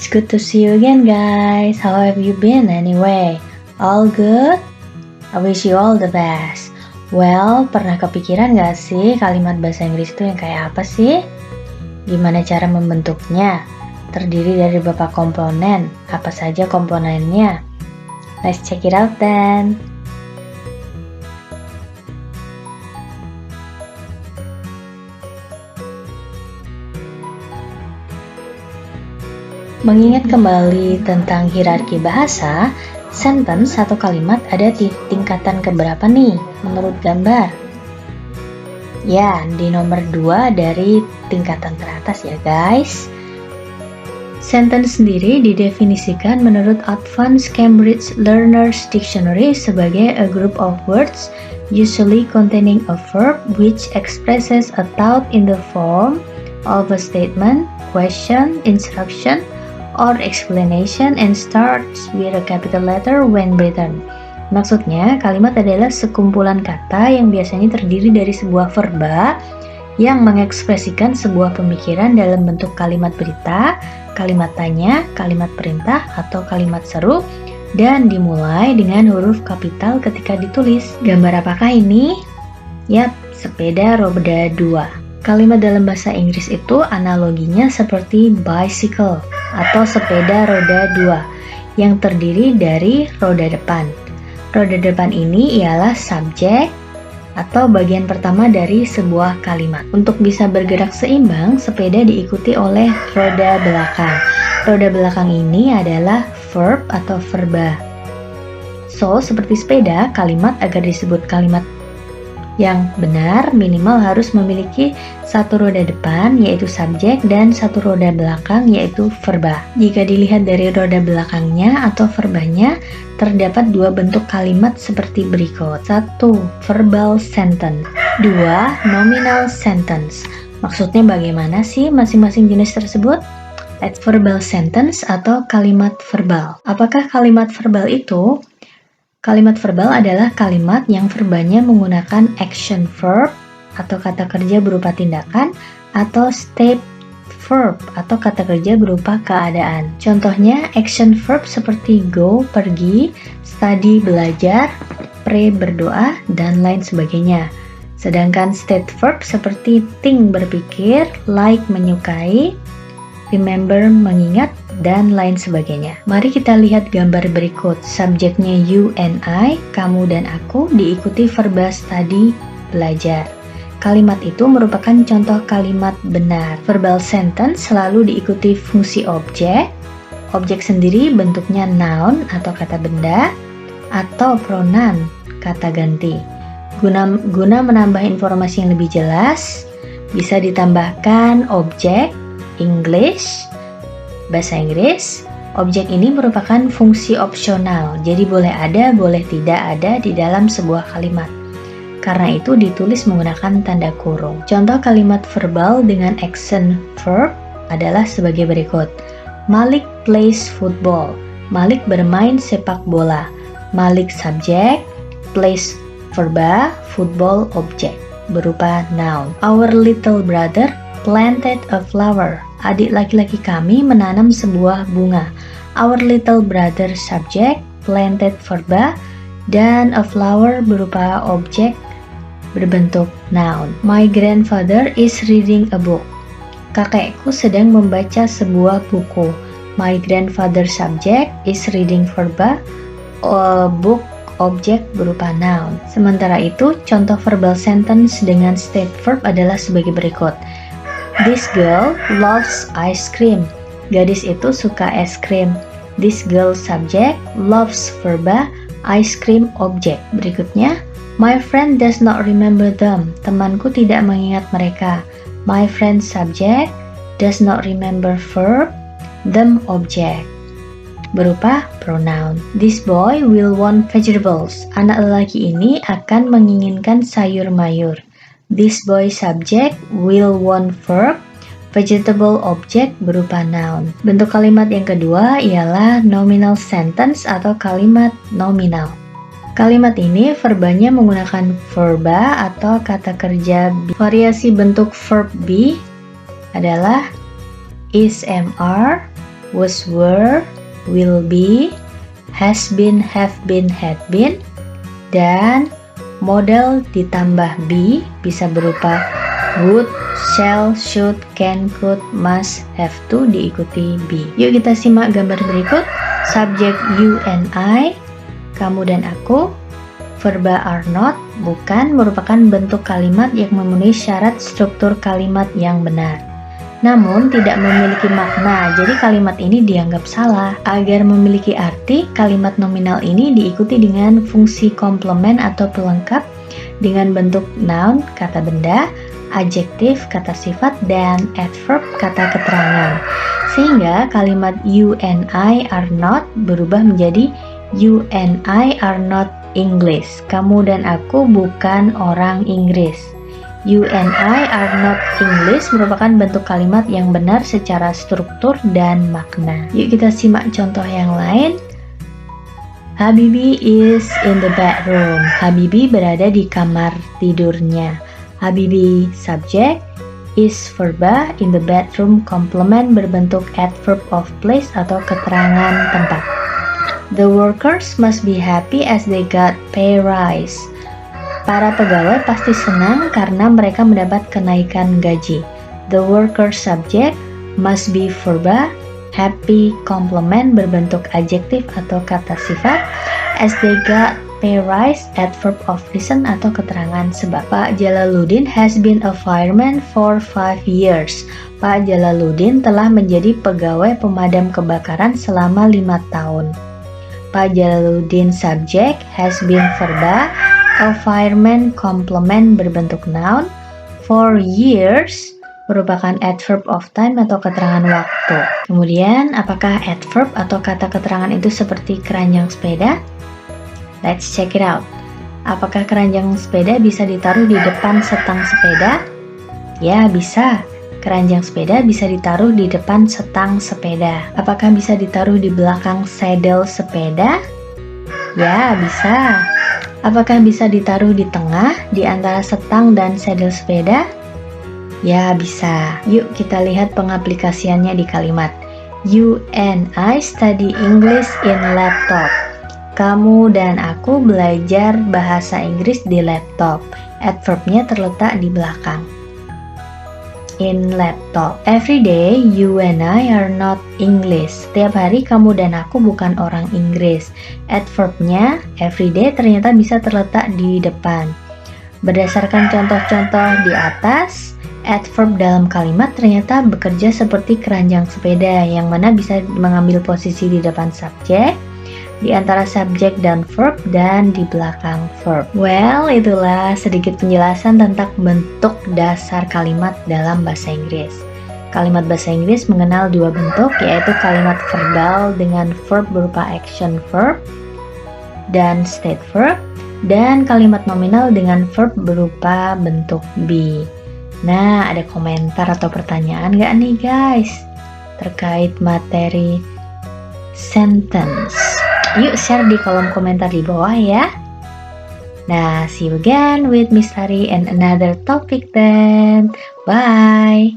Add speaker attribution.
Speaker 1: It's good to see you again, guys. How have you been anyway? All good? I wish you all the best. Well, pernah kepikiran gak sih kalimat bahasa Inggris itu yang kayak apa sih? Gimana cara membentuknya? Terdiri dari beberapa komponen. Apa saja komponennya? Let's check it out then. Mengingat kembali tentang hierarki bahasa, sentence atau kalimat ada di tingkatan keberapa nih menurut gambar? Ya, di nomor 2 dari tingkatan teratas ya guys. Sentence sendiri didefinisikan menurut Advanced Cambridge Learners Dictionary sebagai a group of words usually containing a verb which expresses a thought in the form of a statement, question, instruction, or explanation and starts with a capital letter when written. Maksudnya, kalimat adalah sekumpulan kata yang biasanya terdiri dari sebuah verba yang mengekspresikan sebuah pemikiran dalam bentuk kalimat berita, kalimat tanya, kalimat perintah, atau kalimat seru, dan dimulai dengan huruf kapital ketika ditulis. Gambar apakah ini? Yap, sepeda roda 2. Kalimat dalam bahasa Inggris itu analoginya seperti bicycle atau sepeda roda 2 yang terdiri dari roda depan. Roda depan ini ialah subjek atau bagian pertama dari sebuah kalimat. Untuk bisa bergerak seimbang, sepeda diikuti oleh roda belakang. Roda belakang ini adalah verb atau verba. So, seperti sepeda, kalimat agar disebut kalimat yang benar minimal harus memiliki satu roda depan yaitu subjek dan satu roda belakang yaitu verba. Jika dilihat dari roda belakangnya atau verbanya, terdapat dua bentuk kalimat seperti berikut. 1. Verbal sentence. 2. Nominal sentence. Maksudnya bagaimana sih masing-masing jenis tersebut? Let's verbal sentence atau kalimat verbal. Apakah kalimat verbal itu? Kalimat verbal adalah kalimat yang verbanya menggunakan action verb atau kata kerja berupa tindakan atau state verb atau kata kerja berupa keadaan. Contohnya action verb seperti go, pergi, study, belajar, pray, berdoa, dan lain sebagainya. Sedangkan state verb seperti think, berpikir, like, menyukai, remember, mengingat, dan lain sebagainya. Mari kita lihat gambar berikut. Subjeknya you and I, kamu dan aku, diikuti verba study, belajar. Kalimat itu merupakan contoh kalimat benar. Verbal sentence selalu diikuti fungsi objek. Objek sendiri bentuknya noun atau kata benda, atau pronoun, kata ganti. Guna menambah informasi yang lebih jelas, bisa ditambahkan objek, English, bahasa Inggris. Objek ini merupakan fungsi opsional, jadi boleh ada, boleh tidak ada di dalam sebuah kalimat. Karena itu ditulis menggunakan tanda kurung. Contoh kalimat verbal dengan action verb adalah sebagai berikut. Malik plays football. Malik bermain sepak bola. Malik subjek, plays verba, football objek berupa noun. Our little brother planted a flower. Adik laki-laki kami menanam sebuah bunga. Our little brother subject, planted verba, dan a flower berupa objek berbentuk noun. My grandfather is reading a book. Kakekku sedang membaca sebuah buku. My grandfather subject is reading verba, a book objek berupa noun. Sementara itu, contoh verbal sentence dengan state verb adalah sebagai berikut. This girl loves ice cream. Gadis itu suka es krim. This girl subject, loves verba, ice cream objek. Berikutnya, my friend does not remember them. Temanku tidak mengingat mereka. My friend subject, does not remember verb, them objek berupa pronoun. This boy will want vegetables. Anak lelaki ini akan menginginkan sayur mayur. This boy subject, will want verb, vegetable object berupa noun. Bentuk kalimat yang kedua ialah nominal sentence atau kalimat nominal. Kalimat ini verbanya menggunakan verba atau kata kerja be. Variasi bentuk verb be adalah is, am, are, was, were, will be, has been, have been, had been, dan modal ditambah be bisa berupa would, shall, should, can, could, must, have to diikuti be. Yuk kita simak gambar berikut. Subjek you and I, kamu dan aku. Verba are not, bukan, merupakan bentuk kalimat yang memenuhi syarat struktur kalimat yang benar, namun tidak memiliki makna, jadi kalimat ini dianggap salah. Agar memiliki arti, kalimat nominal ini diikuti dengan fungsi komplement atau pelengkap dengan bentuk noun, kata benda, adjektif, kata sifat, dan adverb, kata keterangan. Sehingga kalimat you and I are not berubah menjadi you and I are not English. Kamu dan aku bukan orang Inggris. You and I are not English merupakan bentuk kalimat yang benar secara struktur dan makna. Yuk kita simak contoh yang lain. Habibi is in the bedroom. Habibi berada di kamar tidurnya. Habibi subject, is verba, in the bedroom complement berbentuk adverb of place atau keterangan tempat. The workers must be happy as they got pay rise. Para pegawai pasti senang karena mereka mendapat kenaikan gaji. The worker subject must be verba, happy complement berbentuk adjektif atau kata sifat, as they got pay rise adverb of reason atau keterangan sebab. Pak Jalaluddin has been a fireman for 5 years. Pak Jalaluddin telah menjadi pegawai pemadam kebakaran selama 5 tahun. Pak Jalaluddin subject has been verba, a fireman complement berbentuk noun, 4 years merupakan adverb of time atau keterangan waktu. Kemudian, apakah adverb atau kata keterangan itu seperti keranjang sepeda? Let's check it out. Apakah keranjang sepeda bisa ditaruh di depan setang sepeda? Ya, bisa. Keranjang sepeda bisa ditaruh di depan setang sepeda. Apakah bisa ditaruh di belakang saddle sepeda? Ya, bisa. Apakah bisa ditaruh di tengah, di antara setang dan saddle sepeda? Ya, bisa. Yuk kita lihat pengaplikasiannya di kalimat. You and I study English in laptop. Kamu dan aku belajar bahasa Inggris di laptop. Adverbnya terletak di belakang. In laptop. Every day, you and I are not English. Setiap hari kamu dan aku bukan orang Inggris. Adverbnya everyday ternyata bisa terletak di depan. Berdasarkan contoh-contoh di atas, adverb dalam kalimat ternyata bekerja seperti keranjang sepeda, yang mana bisa mengambil posisi di depan subjek, di antara subjek dan verb, dan di belakang verb. Well, itulah sedikit penjelasan tentang bentuk dasar kalimat dalam bahasa Inggris. Kalimat bahasa Inggris mengenal dua bentuk, yaitu kalimat verbal dengan verb berupa action verb dan state verb, dan kalimat nominal dengan verb berupa bentuk be. Nah, ada komentar atau pertanyaan nggak nih guys terkait materi sentence? Yuk share di kolom komentar di bawah ya. Nah, see you again with Miss Hari and another topic then. Bye.